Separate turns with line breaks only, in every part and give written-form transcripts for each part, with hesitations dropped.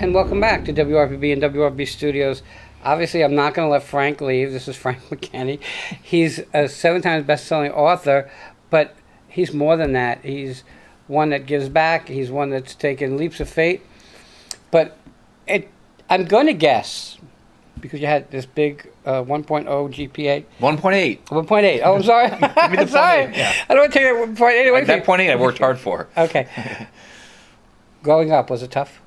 and welcome back to WRPB and WRPB Studios. Obviously, I'm not going to let Frank leave. This is Frank McKinney. He's a 7-time best-selling author, but he's more than that. He's one that gives back. He's one that's taken leaps of faith. But I'm going to guess, because you had this big 1.0 GPA.
1.8.
1.8. Oh, I'm sorry.
Give me the
I'm sorry.
Yeah.
I don't want to take that 1.8 away from
That
you.
0.8 I worked hard for.
Okay. Growing up, was it tough?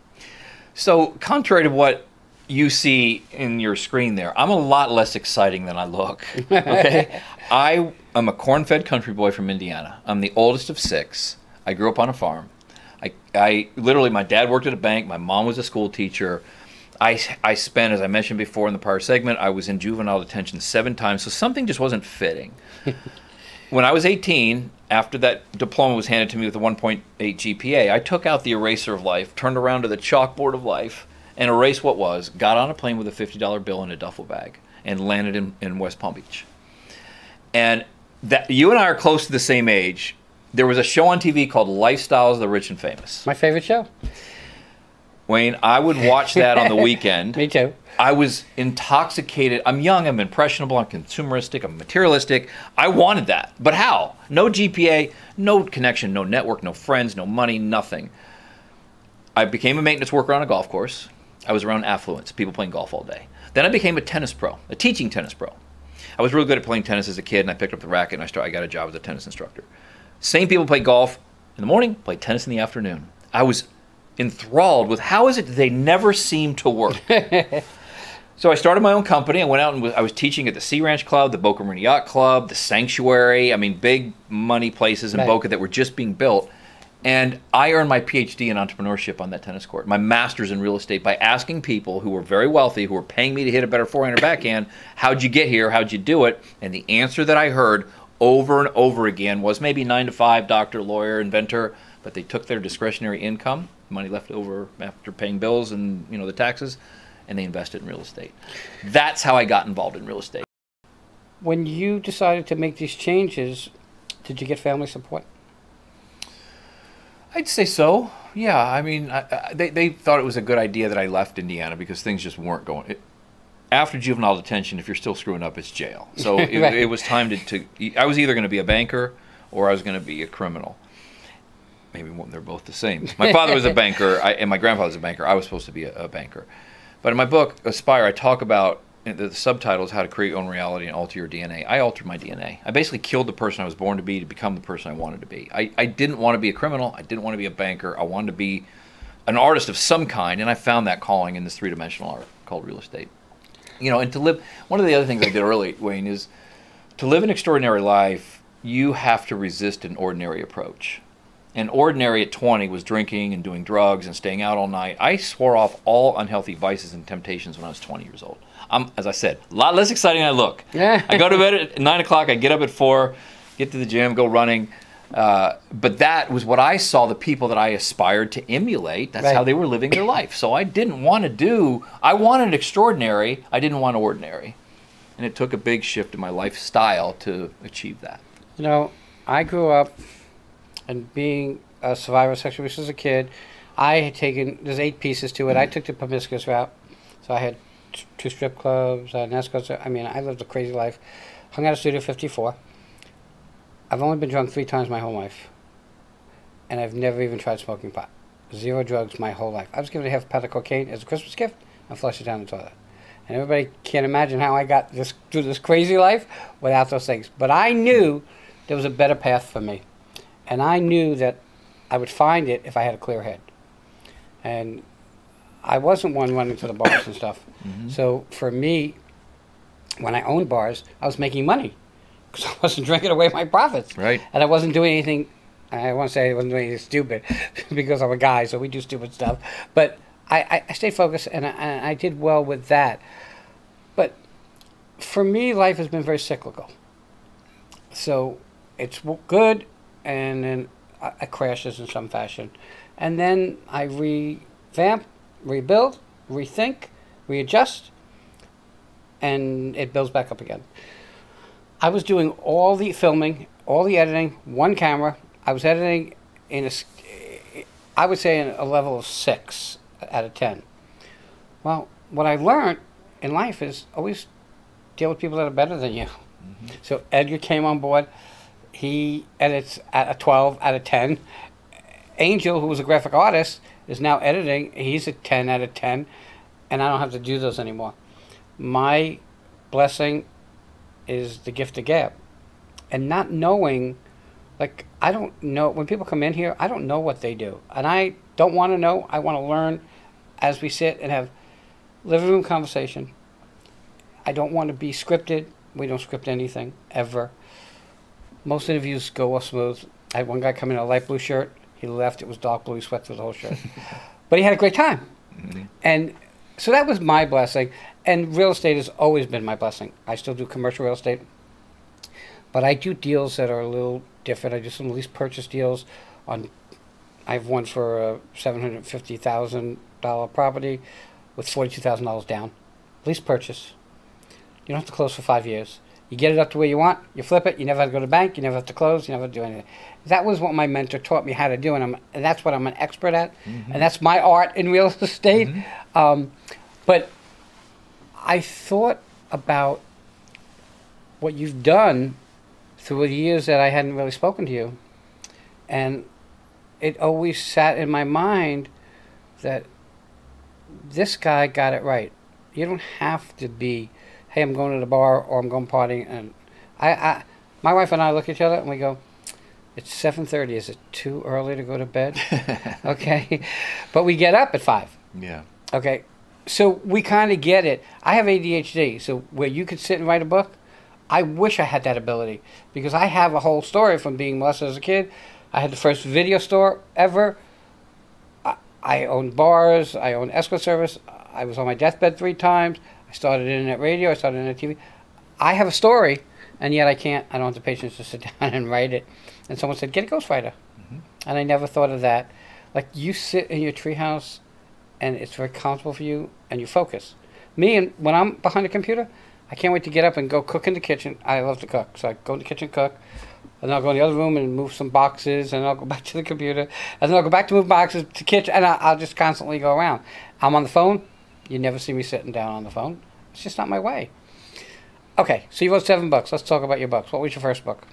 So, contrary to what you see in your screen there, I'm a lot less exciting than I look. Okay? I am a corn-fed country boy from Indiana. I'm the oldest of 6. I grew up on a farm. I literally, my dad worked at a bank. My mom was a school teacher. I spent, as I mentioned before in the prior segment, I was in juvenile detention 7 times, so something just wasn't fitting. When I was 18, after that diploma was handed to me with a 1.8 GPA, I took out the eraser of life, turned around to the chalkboard of life, and erased what was, got on a plane with a $50 bill in a duffel bag, and landed in West Palm Beach. And that you and I are close to the same age. There was a show on TV called Lifestyles of the Rich and Famous.
My favorite show.
Wayne, I would watch that on the weekend.
Me too.
I was intoxicated. I'm young, I'm impressionable, I'm consumeristic, I'm materialistic. I wanted that. But how? No GPA, no connection, no network, no friends, no money, nothing. I became a maintenance worker on a golf course. I was around affluence, people playing golf all day. Then I became a tennis pro, a teaching tennis pro. I was really good at playing tennis as a kid, and I picked up the racket, and I got a job as a tennis instructor. Same people played golf in the morning, played tennis in the afternoon. I was enthralled with how is it that they never seem to work. So I started my own company. I went out and I was teaching at the Sea Ranch Club, the Boca Marina Yacht Club, the Sanctuary. I mean, big money places in Boca that were just being built. And I earned my PhD in entrepreneurship on that tennis court, my master's in real estate, by asking people who were very wealthy, who were paying me to hit a better forehand or backhand, how'd you get here? How'd you do it? And the answer that I heard over and over again was maybe 9 to 5, doctor, lawyer, inventor, but they took their discretionary income, money left over after paying bills and the taxes, and they invested in real estate. That's how I got involved in real estate.
When you decided to make these changes, did you get family support?
I'd say so. Yeah, I mean, they thought it was a good idea that I left Indiana because things just weren't going. After juvenile detention, if you're still screwing up, it's jail. So it was time to I was either going to be a banker or I was going to be a criminal. Maybe they're both the same. My father was a banker, and my grandfather was a banker. I was supposed to be a banker. But in my book, Aspire, I talk about, the subtitle is How to Create Your Own Reality and Alter Your DNA. I altered my DNA. I basically killed the person I was born to become the person I wanted to be. I didn't want to be a criminal. I didn't want to be a banker. I wanted to be an artist of some kind, and I found that calling in this 3-dimensional art called real estate. And to live, one of the other things I did early, Wayne, is to live an extraordinary life, you have to resist an ordinary approach. And ordinary at 20 was drinking and doing drugs and staying out all night. I swore off all unhealthy vices and temptations when I was 20 years old. I'm, as I said, a lot less exciting than I look.
Yeah.
I go to bed at 9 o'clock, I get up at 4, get to the gym, go running. But that was what I saw the people that I aspired to emulate. That's how they were living their life. So I didn't want to I wanted extraordinary, I didn't want ordinary. And it took a big shift in my lifestyle to achieve that.
I grew up, and being a survivor of sexual abuse as a kid, I had taken, there's 8 pieces to it. I took the promiscuous route. So I had 2 strip clubs, an escort. I mean, I lived a crazy life. Hung out at Studio 54. I've only been drunk 3 times my whole life. And I've never even tried smoking pot. 0 drugs my whole life. I was given a half a pound of cocaine as a Christmas gift and flushed it down the toilet. And everybody can't imagine how I got through this crazy life without those things. But I knew there was a better path for me. And I knew that I would find it if I had a clear head. And I wasn't one running to the bars and stuff. So for me, when I owned bars, I was making money because I wasn't drinking away my profits.
Right.
And I wasn't doing anything, I want to say I wasn't doing anything stupid because I'm a guy, so we do stupid stuff. But I stayed focused, and I did well with that. But for me, life has been very cyclical. So it's good, and then it crashes in some fashion. And then I revamp, rebuild, rethink, readjust, and it builds back up again. I was doing all the filming, all the editing, 1 camera. I was editing in I would say in a level of 6 out of 10. Well, what I learned in life is always deal with people that are better than you. So Edgar came on board. He edits at a 12 out of 10. Angel, who was a graphic artist, is now editing. He's a 10 out of 10. And I don't have to do those anymore. My blessing is the gift of gab. And not knowing, like, I don't know, when people come in here, I don't know what they do. And I don't want to know. I want to learn as we sit and have living room conversation. I don't want to be scripted. We don't script anything, ever. Most interviews go off smooth. I had one guy come in a light blue shirt. He left. It was dark blue. He sweat through the whole shirt. But he had a great time. And so that was my blessing. And real estate has always been my blessing. I still do commercial real estate. But I do deals that are a little different. I do some lease purchase deals. I have one for a $750,000 property with $42,000 down. Lease purchase. You don't have to close for 5 years. You get it up to where you want, you flip it, you never have to go to the bank, you never have to close, you never have to do anything. That was what my mentor taught me how to do, and that's what I'm an expert at, and that's my art in real estate. But I thought about what you've done through the years that I hadn't really spoken to you, and it always sat in my mind that this guy got it right. You don't have to be, hey, I'm going to the bar or I'm going partying. And my wife and I look at each other and we go, it's 7:30. Is it too early to go to bed? Okay. But we get up at 5.
Yeah.
Okay. So we kind of get it. I have ADHD. So where you could sit and write a book, I wish I had that ability. Because I have a whole story from being molested as a kid. I had the first video store ever. I owned bars. I owned escort service. I was on my deathbed 3 times. I started internet radio. I started internet TV. I have a story, and yet I don't have the patience to sit down and write it. And someone said, get a ghostwriter. And I never thought of that. Like, you sit in your treehouse, and it's very comfortable for you, and you focus. Me, and when I'm behind a computer, I can't wait to get up and go cook in the kitchen. I love to cook. So I go in the kitchen, cook, and then I'll go in the other room and move some boxes, and I'll go back to the computer, and then I'll go back to move boxes to kitchen, and I'll just constantly go around. I'm on the phone. You never see me sitting down on the phone. It's just not my way. Okay, so you wrote 7 books. Let's talk about your books. What was your first book?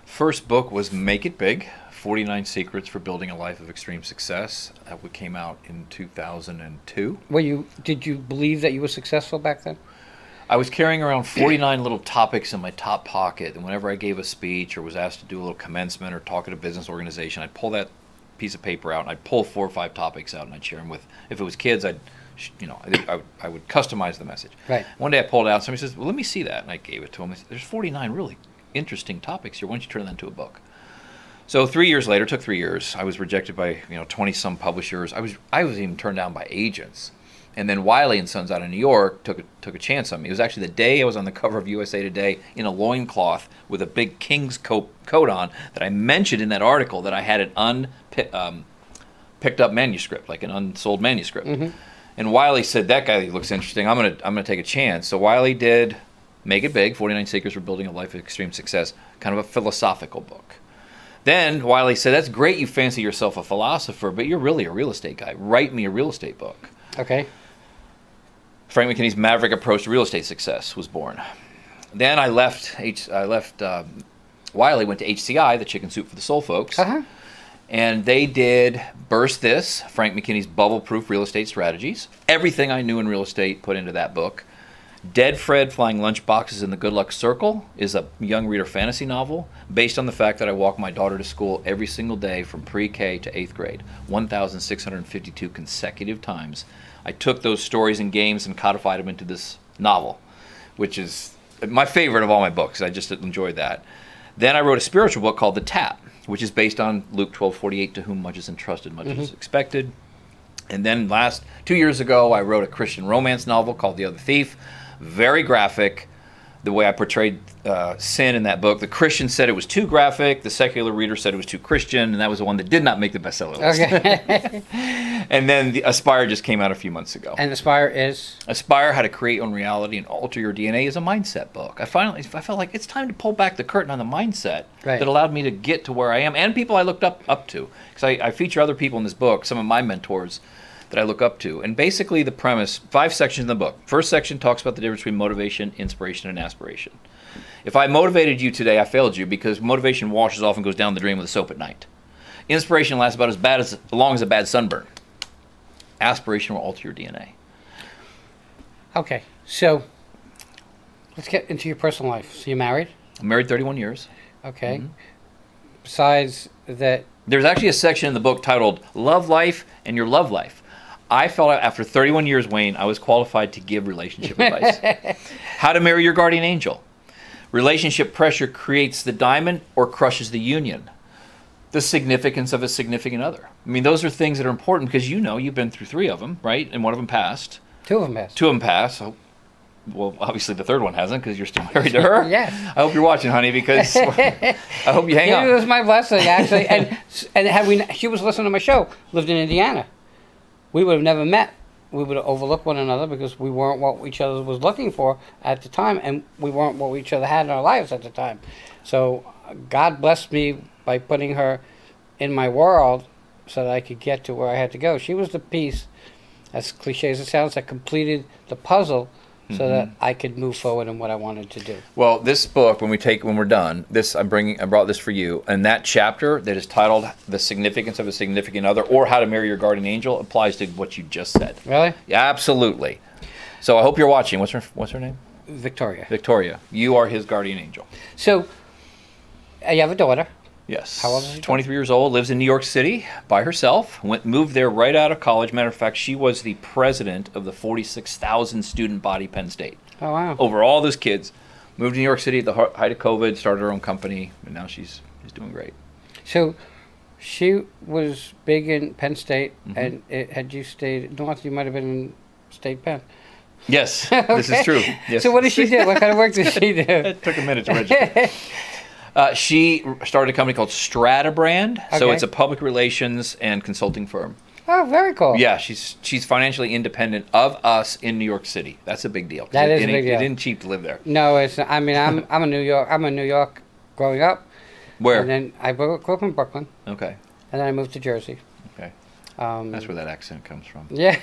First book was Make It Big, 49 Secrets for Building a Life of Extreme Success. That came out in 2002.
Did you believe that you were successful back then?
I was carrying around 49 little topics in my top pocket, and whenever I gave a speech or was asked to do a little commencement or talk at a business organization, I'd pull that piece of paper out and I'd pull 4 or 5 topics out and I'd share them with, if it was kids, I would customize the message.
Right.
One day I pulled it out, somebody says, well, let me see that, and I gave it to him. I said, there's 49 really interesting topics here. Why don't you turn that into a book? So 3 years later, it took 3 years. I was rejected by 20-some publishers. I was even turned down by agents. And then Wiley and Sons out of New York took a chance on me. It was actually the day I was on the cover of USA Today in a loincloth with a big King's coat on that I mentioned in that article that I had an picked up manuscript, like an unsold manuscript. And Wiley said, that guy looks interesting. I'm gonna take a chance. So Wiley did Make It Big, 49 Secrets for Building a Life of Extreme Success, kind of a philosophical book. Then Wiley said, that's great you fancy yourself a philosopher, but you're really a real estate guy. Write me a real estate book.
Okay.
Frank McKinney's Maverick Approach to Real Estate Success was born. Then I left Wiley, went to HCI, the Chicken Soup for the Soul folks, and they did Burst This, Frank McKinney's Bubble-Proof Real Estate Strategies. Everything I knew in real estate put into that book. Dead Fred Flying Lunch Boxes in the Good Luck Circle is a young reader fantasy novel based on the fact that I walk my daughter to school every single day from pre-K to 8th grade, 1,652 consecutive times. I took those stories and games and codified them into this novel, which is my favorite of all my books. I just enjoyed that. Then I wrote a spiritual book called The Tap, which is based on Luke 12:48, to whom much is entrusted, much is expected. And then 2 years ago, I wrote a Christian romance novel called The Other Thief, very graphic. The way I portrayed sin in that book, the Christian said it was too graphic, the secular reader said it was too Christian, and that was the one that did not make the bestseller list. Okay. And then the Aspire just came out a few months ago.
And Aspire is?
Aspire, How to Create Your Own Reality and Alter Your DNA, is a mindset book. I felt like it's time to pull back the curtain on the mindset that allowed me to get to where I am, and people I looked up to. Because I feature other people in this book, some of my mentors that I look up to. And basically the premise, 5 sections in the book. First section talks about the difference between motivation, inspiration, and aspiration. If I motivated you today, I failed you because motivation washes off and goes down the drain with a soap at night. Inspiration lasts about as long as a bad sunburn. Aspiration will alter your DNA.
Okay, so let's get into your personal life. So you're married?
I'm married 31 years.
Okay. Besides that...
There's actually a section in the book titled Love Life and Your Love Life. I felt after 31 years, Wayne, I was qualified to give relationship advice. How to marry your guardian angel. Relationship pressure creates the diamond or crushes the union. The significance of a significant other. I mean, those are things that are important because you've been through 3 of them, right? And one of them passed.
2 of them passed.
2 of them passed. So, well, obviously the 3rd one hasn't because you're still married to her.
Yes.
I hope you're watching, honey, because I hope you hang up.
It was my blessing, actually. and had she was listening to my show, lived in Indiana. We would have never met. We would have overlooked one another because we weren't what each other was looking for at the time, and we weren't what each other had in our lives at the time. So God blessed me by putting her in my world so that I could get to where I had to go. She was the piece, as cliche as it sounds, that completed the puzzle so that I could move forward in what I wanted to do.
Well, this book, when we're done, I brought this for you, and that chapter that is titled "The Significance of a Significant Other" or "How to Marry Your Guardian Angel" applies to what you just said.
Really?
Yeah, absolutely. So I hope you're watching. What's her name?
Victoria.
Victoria. You are his guardian angel.
So, you have a daughter.
Yes.
How old is she?
23 years old, lives in New York City by herself, moved there right out of college. Matter of fact, she was the president of the 46,000 student body, Penn State.
Oh, wow.
Over all those kids. Moved to New York City at the height of COVID, started her own company, and now she's doing great.
So, she was big in Penn State, and had you stayed north, you might have been in State Penn.
Yes,
Okay.
This is true. Yes.
So what did she do? What kind of work did she do?
It took a minute to register. She started a company called Stratabrand, so
Okay.
it's a public relations and consulting firm.
Oh, very cool.
Yeah, she's financially independent of us in New York City. That's a big deal.
That is a big deal.
It isn't cheap to live there.
No, it's. I mean, I'm in New York growing up.
Where?
And then I grew up in Brooklyn,
Okay.
and then I moved to Jersey.
Okay. That's where that accent comes from.
Yeah,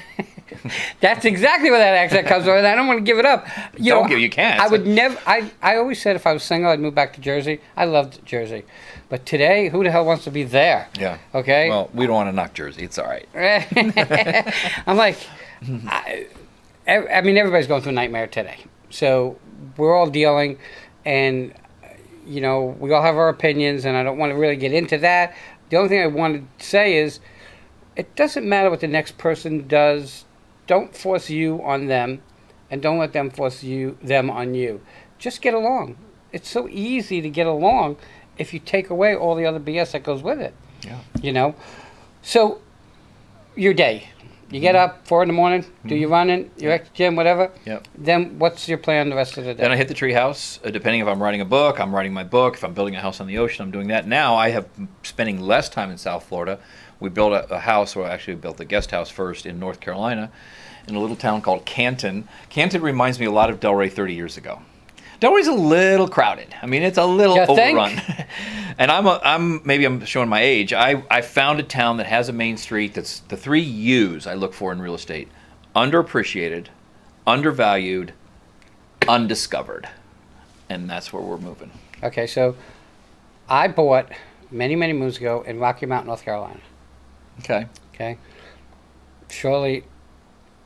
that's exactly where that accent comes from. And I don't want to give it up.
You can't.
I would never. I always said if I was single, I'd move back to Jersey. I loved Jersey, but today, who the hell wants to be there?
Yeah.
Okay.
Well, we don't want to knock Jersey. It's all right.
I'm like, I mean, everybody's going through a nightmare today. So we're all dealing, and we all have our opinions, and I don't want to really get into that. The only thing I want to say is, it doesn't matter what the next person does. Don't force you on them, and don't let them force them on you. Just get along. It's so easy to get along if you take away all the other BS that goes with it.
Yeah.
So, your day. You get up 4 in the morning, do your running, you're at the gym, whatever.
Yep.
Then what's your plan the rest of the day?
Then I hit the tree house. Depending if I'm writing a book, I'm writing my book. If I'm building a house on the ocean, I'm doing that. Now I have spending less time in South Florida. We built a house, or actually we built a guest house first in North Carolina in a little town called Canton. Canton reminds me a lot of Delray 30 years ago. Delray's a little crowded. I mean, it's a little overrun. And maybe I'm showing my age. I found a town that has a main street that's the 3 U's I look for in real estate: underappreciated, undervalued, undiscovered. And that's where we're moving.
Okay, so I bought many, many moons ago in Rocky Mount, North Carolina.
Okay.
Okay. Surely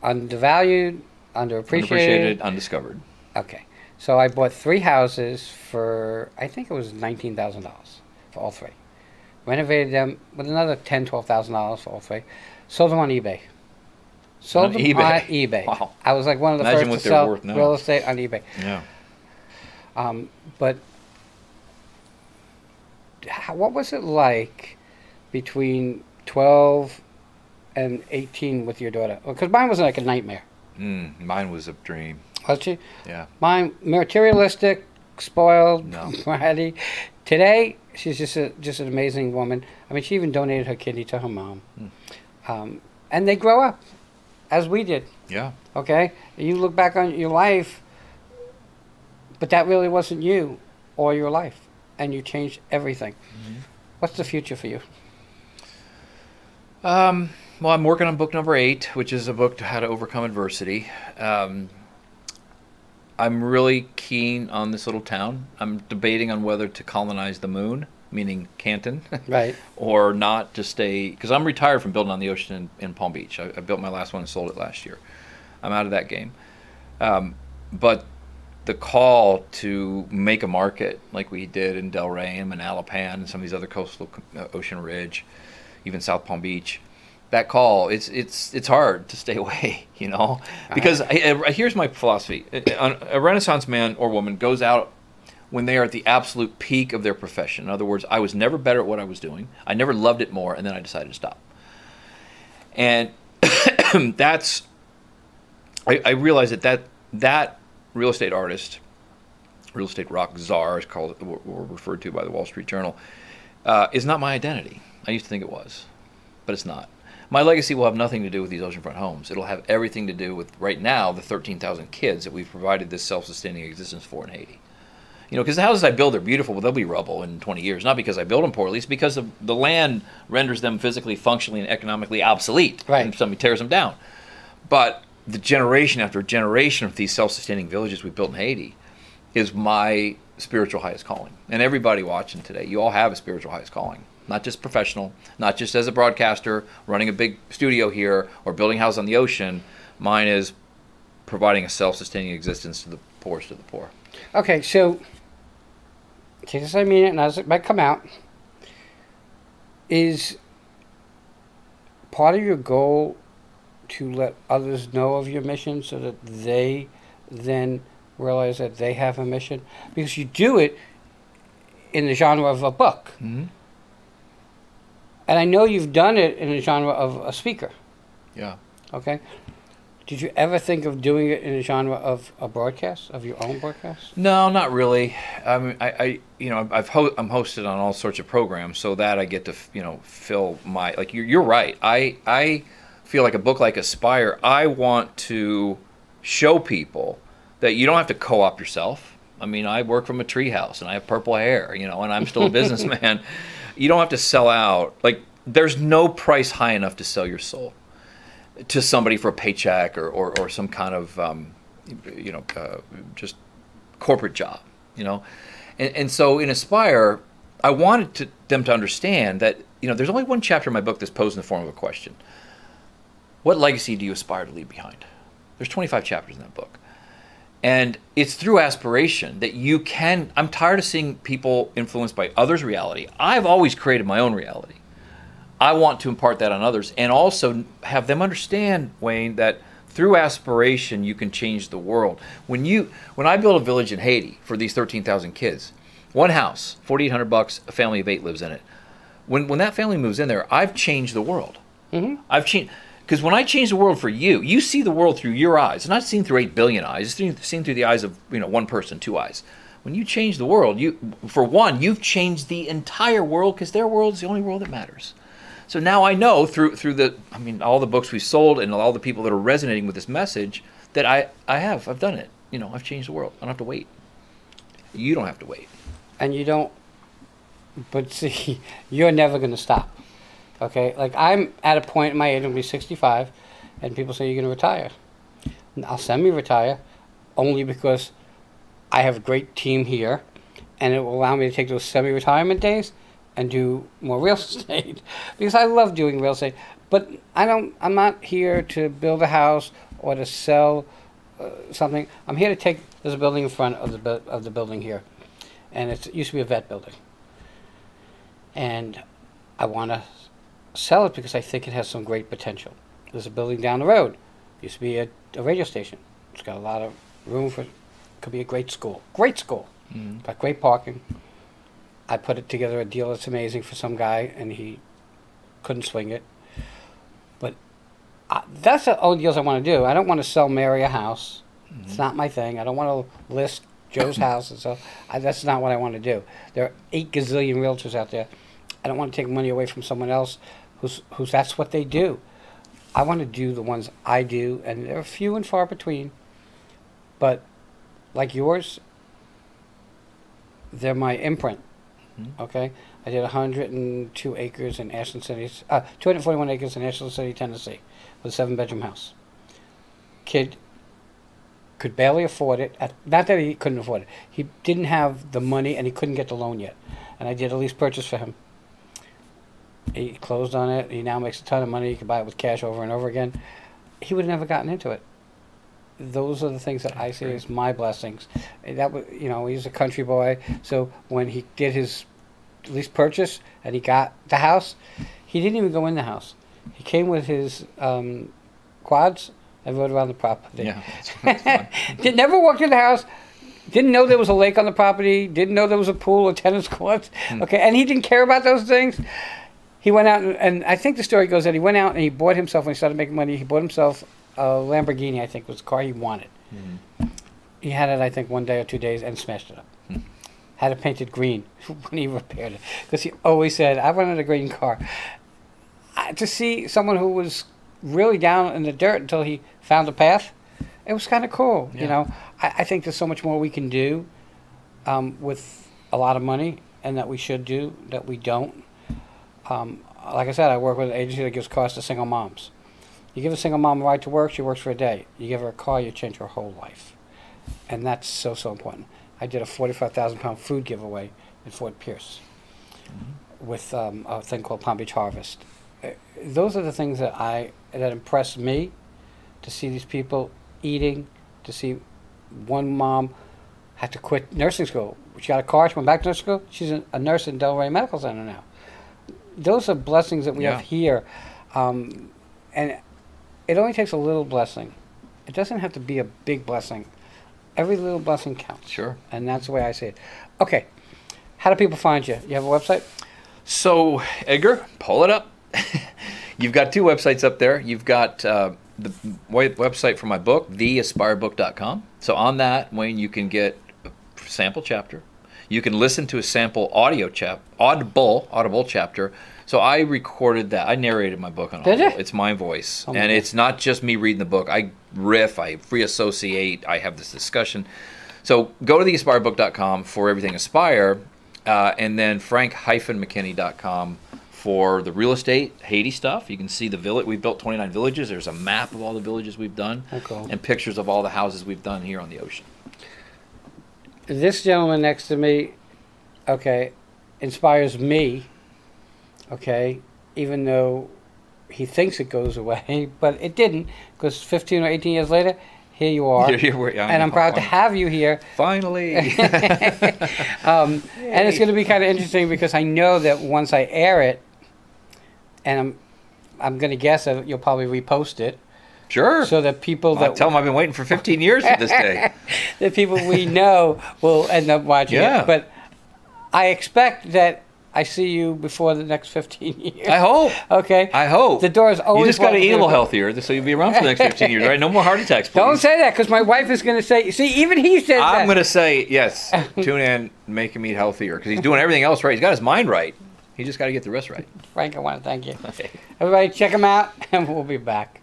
undervalued, underappreciated.
Undiscovered.
Okay. So I bought 3 houses for, I think it was $19,000 for all 3. Renovated them with another $10,000, $12,000 for all 3. Sold them on eBay. Sold them on eBay.
Wow.
I was like one of the
Imagine
first
what
to
they're
sell
worth now.
real estate on eBay.
Yeah.
But what was it like between 12 and 18 with your daughter? Because mine was like a nightmare.
Mine was a dream.
Was she?
Yeah.
Mine, materialistic, spoiled,
No.
bratty. Today, she's just an amazing woman. I mean, she even donated her kidney to her mom. And they grow up, as we did.
Yeah.
Okay? You look back on your life, but that really wasn't you or your life. And you changed everything. What's the future for you?
Well, I'm working on book number 8, which is a book to how to overcome adversity. I'm really keen on this little town. I'm debating on whether to colonize the moon, meaning Canton,
Right.
or not to stay, because I'm retired from building on the ocean in Palm Beach. I built my last one and sold it last year. I'm out of that game. But the call to make a market like we did in Delray and Manalapan and some of these other coastal Ocean Ridge, even South Palm Beach, that call, it's hard to stay away, you know, because here's my philosophy. A Renaissance man or woman goes out when they are at the absolute peak of their profession. In other words, I was never better at what I was doing. I never loved it more, and then I decided to stop. And that's, I realized that real estate artist, real estate rock czar, is called, or referred to by the Wall Street Journal, is not my identity. I used to think it was, but it's not. My legacy will have nothing to do with these oceanfront homes. It'll have everything to do with, right now, the 13,000 kids that we've provided this self-sustaining existence for in Haiti. You know, because the houses I build are beautiful, but they'll be rubble in 20 years. Not because I build them poorly, it's because the land renders them physically, functionally, and economically obsolete.
Right.
And somebody tears them down. But the generation after generation of these self-sustaining villages we built in Haiti is my spiritual highest calling. And everybody watching today, you all have a spiritual highest calling. Not just professional, not just as a broadcaster, running a big studio here, or building houses on the ocean. Mine is providing a self-sustaining existence to the poorest of the poor.
Okay, so take this, I mean it, and as it might come out, is part of your goal to let others know of your mission so that they then realize that they have a mission? Because you do it in the genre of a book.
Mm-hmm.
And I know you've done it in the genre of a speaker.
Yeah.
Okay? Did you ever think of doing it in the genre of a broadcast, of your own broadcast?
No, not really. I mean, I'm hosted on all sorts of programs, so that I get to, fill my, like, you're right. I feel like a book like Aspire, I want to show people that you don't have to co-op yourself. I mean, I work from a treehouse, and I have purple hair, and I'm still a businessman. You don't have to sell out. Like, there's no price high enough to sell your soul to somebody for a paycheck or some kind of, just corporate job, And so in Aspire, I wanted them to understand that, there's only one chapter in my book that's posed in the form of a question. What legacy do you aspire to leave behind? There's 25 chapters in that book. And it's through aspiration that you can. I'm tired of seeing people influenced by others' reality. I've always created my own reality. I want to impart that on others and also have them understand, Wayne, that through aspiration you can change the world. When I built a village in Haiti for these 13,000 kids, one house, $4,800, a family of 8 lives in it. When that family moves in there, I've changed the world.
Mm-hmm.
I've changed. Because when I change the world for you, you see the world through your eyes. It's not seen through 8 billion eyes. It's seen through the eyes of one person, 2 eyes. When you change the world, you've changed the entire world because their world is the only world that matters. So now I know through all the books we've sold and all the people that are resonating with this message that I've done it. I've changed the world. I don't have to wait. You don't have to wait.
And you don't, but see, you're never going to stop. Okay, like I'm at a point in my age, I'm going to be 65, and people say, you're going to retire. And I'll semi-retire only because I have a great team here, and it will allow me to take those semi-retirement days and do more real estate. Because I love doing real estate, but I'm not here to build a house or to sell something. I'm here to there's a building in front of the building here, and it used to be a vet building. And I want to sell it because I think it has some great potential. There's a building down the road. Used to be a radio station. It's got a lot of room could be a great school. Great school. Mm-hmm. Got great parking. I put it together a deal that's amazing for some guy, and he couldn't swing it. But that's the only deals I want to do. I don't want to sell Mary a house. Mm-hmm. It's not my thing. I don't want to list Joe's house. And so that's not what I want to do. There are 8 gazillion realtors out there. I don't want to take money away from someone else who's that's what they do. I want to do the ones I do, and they're few and far between. But like yours, they're my imprint. Mm-hmm. Okay? I did 102 acres in Ashland City, 241 acres in Ashland City, Tennessee, with a 7-bedroom house. Kid could barely afford it. Not that he couldn't afford it. He didn't have the money, and he couldn't get the loan yet. And I did a lease purchase for him. He closed on it. He now makes a ton of money. He could buy it with cash over and over again. He would have never gotten into it. Those are the things that I see as my blessings. That was, he's a country boy. So when he did his lease purchase and he got the house, he didn't even go in the house. He came with his quads and rode around the property.
Yeah, that's fun.
Never walked in the house. Didn't know there was a lake on the property. Didn't know there was a pool or tennis courts. Okay, and he didn't care about those things. He went out and I think the story goes that he went out and he bought himself, when he started making money, he bought himself a Lamborghini, I think was the car he wanted. He had it, I think, 1 day or 2 days and smashed it up. Had it painted green when he repaired it. Because he always said, I wanted a green car. To see someone who was really down in the dirt until he found a path, it was kind of cool.
Yeah.
I think there's so much more we can do with a lot of money, and that we should do, that we don't. Like I said, I work with an agency that gives cars to single moms. You give a single mom a ride to work, she works for a day. You give her a car, you change her whole life. And that's so, so important. I did a 45,000-pound food giveaway in Fort Pierce with a thing called Palm Beach Harvest. Those are the things that impress me, to see these people eating, to see one mom had to quit nursing school. She got a car, she went back to nursing school. She's a nurse in Delray Medical Center now. Those are blessings that we have here. And it only takes a little blessing. It doesn't have to be a big blessing. Every little blessing counts.
Sure.
And that's the way I see it. Okay. How do people find you? You have a website?
So, Edgar, pull it up. You've got 2 websites up there. You've got the website for my book, theaspirebook.com. So on that, Wayne, you can get a sample chapter. You can listen to a sample audible chapter. So I recorded that. I narrated my book on Audible.
Did you?
It's my voice.
Oh,
and it's not just me reading the book. I riff, I free associate, I have this discussion. So go to theaspirebook.com for everything Aspire, and then frank-mckinney.com for the real estate Haiti stuff. You can see the village. We've built 29 villages. There's a map of all the villages we've done, and pictures of all the houses we've done here on the ocean.
This gentleman next to me, okay, inspires me, okay, even though he thinks it goes away, but it didn't, because 15 or 18 years later, here you are. And I'm proud to have you here.
Finally.
And it's going to be kind of interesting, because I know that once I air it, and I'm going to guess that you'll probably repost it.
Sure.
So that people
tell them I've been waiting for 15 years for this day.
The people we know will end up watching it. But I expect that I see you before the next 15 years.
I hope.
Okay.
I hope.
The door is always.
You just got to eat a little healthier, so you'll be around for the next 15 years, right? No more heart attacks, please.
Don't say that, because my wife is going to say. See, even he says that.
I'm going to say yes. Tune in, make him eat healthier, because he's doing everything else right. He's got his mind right. He just got to get the rest right.
Frank, I want to thank you. Everybody, check him out, and we'll be back.